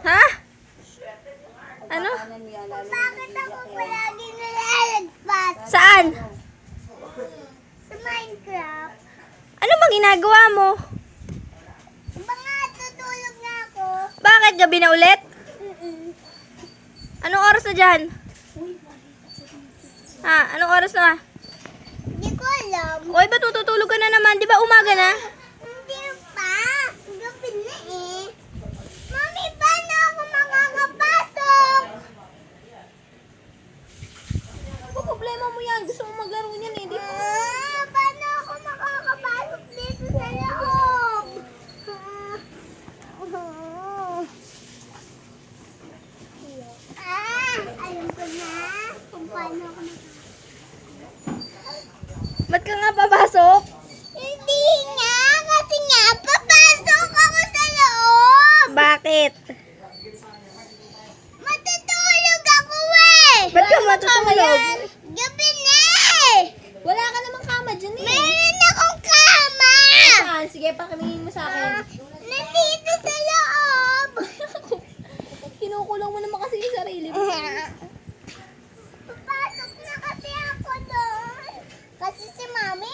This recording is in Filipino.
Ha? Ano? Bakit ako palagi nalalagpas? Saan? Sa Minecraft. Ano bang ginagawa mo? Mga tutulog na ako. Bakit? Gabi na ulit? Anong oras na dyan? Ha? Anong oras na? Hindi ko alam. Uy, ba't tutulog ka na naman? Di ba umaga na? Hindi pa. Gabi na eh. Mami, paano ako makakapasok? Ano problema mo yan? Gusto mo maglaro niyan eh. Di ba? Paano ako makakapasok dito sa loob? Alam ko na kung paano ako Ba't ka nga papasok? Hindi nga, kasi nga, papasok ako sa loob. Bakit? Matutulog ako eh. Ba't ka matutulog? Gabi na eh. Wala ka namang kama dyan eh. Meron akong kama. Saan? Sige, pakingin mo sa akin. Nandito sa loob. Kinukulong mo naman kasi yung sarili mo. Papasok na kasi ako doon. Kasi si Mami,